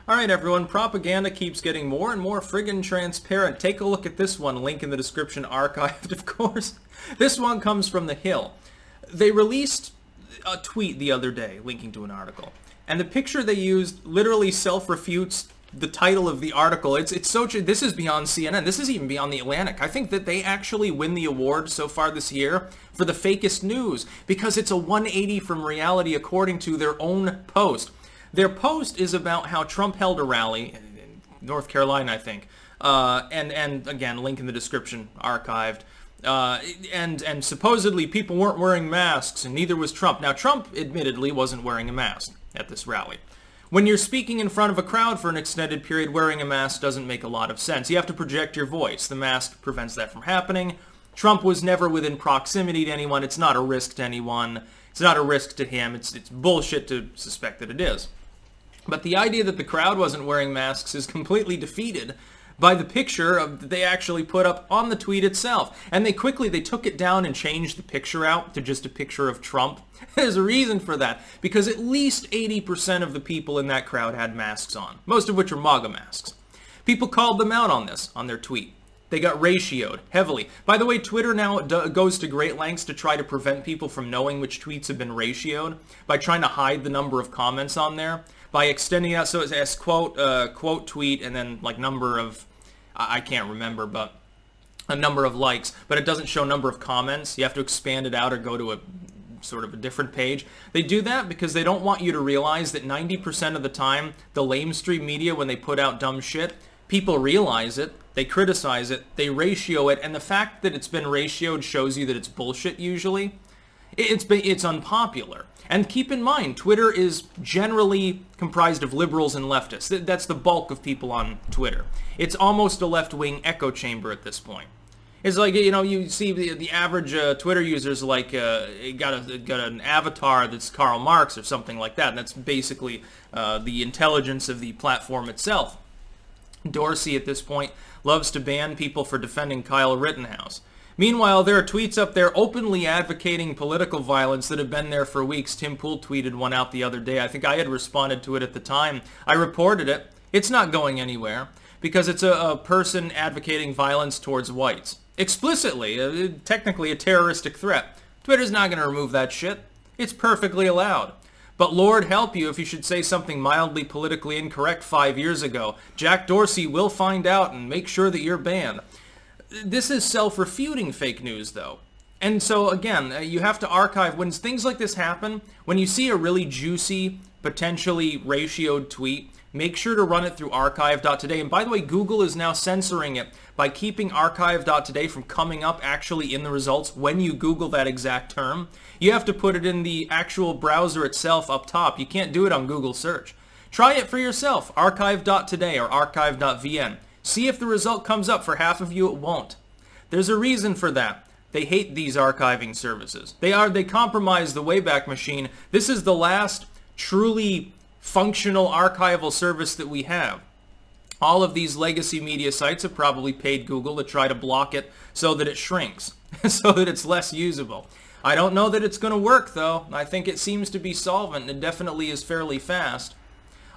Alright everyone, propaganda keeps getting more and more friggin' transparent. Take a look at this one, link in the description, archived of course. This one comes from The Hill. They released a tweet the other day, linking to an article. And the picture they used literally self-refutes the title of the article. It's so... This is beyond CNN. This is even beyond The Atlantic. I think that they actually win the award so far this year for the fakest news, because it's a 180 from reality according to their own post. Their post is about how Trump held a rally in North Carolina, I think, and again, link in the description, archived, and supposedly people weren't wearing masks, and neither was Trump. Now, Trump admittedly wasn't wearing a mask at this rally. When you're speaking in front of a crowd for an extended period, wearing a mask doesn't make a lot of sense. You have to project your voice. The mask prevents that from happening. Trump was never within proximity to anyone. It's not a risk to anyone. It's not a risk to him. It's bullshit to suspect that it is. But the idea that the crowd wasn't wearing masks is completely defeated by the picture that they actually put up on the tweet itself. And they took it down and changed the picture out to just a picture of Trump. There's a reason for that, because at least 80% of the people in that crowd had masks on, most of which are MAGA masks. People called them out on this, on their tweet. They got ratioed heavily. By the way, Twitter now goes to great lengths to try to prevent people from knowing which tweets have been ratioed by trying to hide the number of comments on there, by extending out so as quote tweet and then like number of, I can't remember, but a number of likes, but it doesn't show number of comments. You have to expand it out or go to a sort of a different page. They do that because they don't want you to realize that 90% of the time, the lamestream media, when they put out dumb shit, people realize it, they criticize it, they ratio it, and the fact that it's been ratioed shows you that it's bullshit usually. It's unpopular. And keep in mind, Twitter is generally comprised of liberals and leftists. That's the bulk of people on Twitter. It's almost a left-wing echo chamber at this point. It's like, you know, you see the average Twitter user's like got an avatar that's Karl Marx or something like that, and that's basically the intelligence of the platform itself. Dorsey, at this point, loves to ban people for defending Kyle Rittenhouse. Meanwhile, there are tweets up there openly advocating political violence that have been there for weeks. Tim Pool tweeted one out the other day. I think I had responded to it at the time. I reported it. It's not going anywhere because it's a person advocating violence towards whites. Explicitly, technically a terroristic threat. Twitter's not going to remove that shit. It's perfectly allowed. But Lord help you if you should say something mildly politically incorrect 5 years ago. Jack Dorsey will find out and make sure that you're banned. This is self-refuting fake news, though. And so, again, you have to archive. When things like this happen, when you see a really juicy, potentially ratioed tweet, make sure to run it through archive.today. And by the way, Google is now censoring it by keeping archive.today from coming up actually in the results when you Google that exact term. You have to put it in the actual browser itself up top. You can't do it on Google search. Try it for yourself, archive.today or archive.vn. See if the result comes up. For half of you, it won't. There's a reason for that. They hate these archiving services. They compromise the Wayback Machine. This is the last truly functional archival service that we have. All of these legacy media sites have probably paid Google to try to block it so that it shrinks, so that it's less usable. I don't know that it's going to work, though. I think it seems to be solvent. It definitely is fairly fast.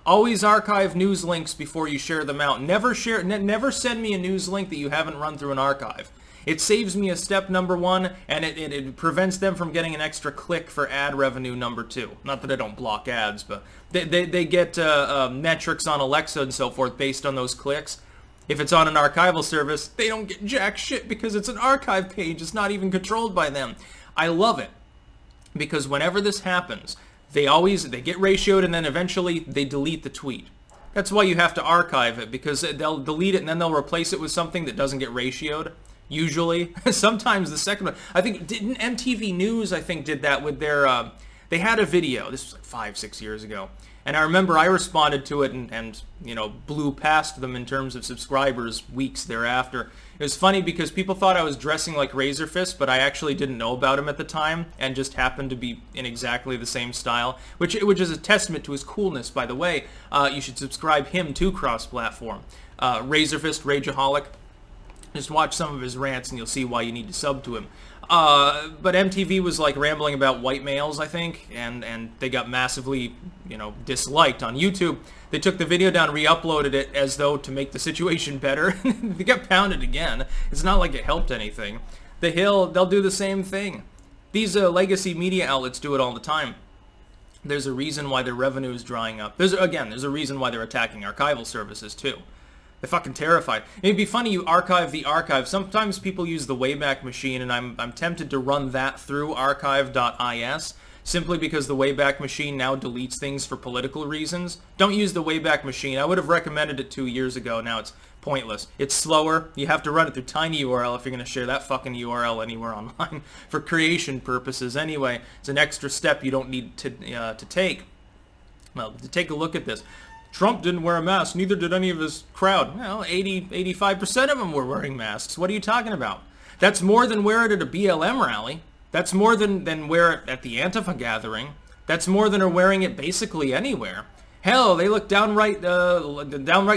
Always archive news links before you share them out. Never send me a news link that you haven't run through an archive. It saves me a step, number one, and it prevents them from getting an extra click for ad revenue, number two. Not that I don't block ads, but they get metrics on Alexa and so forth based on those clicks. If it's on an archival service, they don't get jack shit because it's an archive page. It's not even controlled by them. I love it because whenever this happens, they get ratioed and then eventually they delete the tweet. That's why you have to archive it, because they'll delete it and then they'll replace it with something that doesn't get ratioed. Usually. Sometimes the second one. I think, didn't MTV News, I think, did that with their, they had a video. This was like 5-6 years ago. And I remember I responded to it and you know, blew past them in terms of subscribers weeks thereafter. It was funny because people thought I was dressing like Razorfist, but I actually didn't know about him at the time and just happened to be in exactly the same style, which is a testament to his coolness, by the way. You should subscribe him to cross-platform. Razorfist, Rageaholic. Just watch some of his rants and you'll see why you need to sub to him. But MTV was like rambling about white males, I think, and they got massively, you know, disliked on YouTube. They took the video down, re-uploaded it as though to make the situation better. They got pounded again. It's not like it helped anything. The Hill, they'll do the same thing. These legacy media outlets do it all the time. There's a reason why their revenue is drying up. There's a reason why they're attacking archival services too. They're fucking terrified. It'd be funny, you archive the archive. Sometimes people use the Wayback Machine, and I'm tempted to run that through archive.is, simply because the Wayback Machine now deletes things for political reasons. Don't use the Wayback Machine. I would have recommended it 2 years ago. Now it's pointless. It's slower. You have to run it through tinyURL if you're going to share that fucking URL anywhere online for creation purposes. Anyway, it's an extra step you don't need to take. Well, to take a look at this. Trump didn't wear a mask, neither did any of his crowd. Well, 85% of them were wearing masks. What are you talking about? That's more than wear it at a BLM rally. That's more than wear it at the Antifa gathering. That's more than are wearing it basically anywhere. Hell, they look downright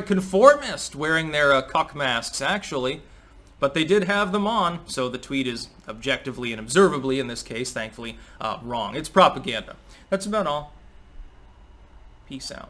conformist wearing their cuck masks, actually. But they did have them on, so the tweet is objectively and observably, in this case, thankfully, wrong. It's propaganda. That's about all. Peace out.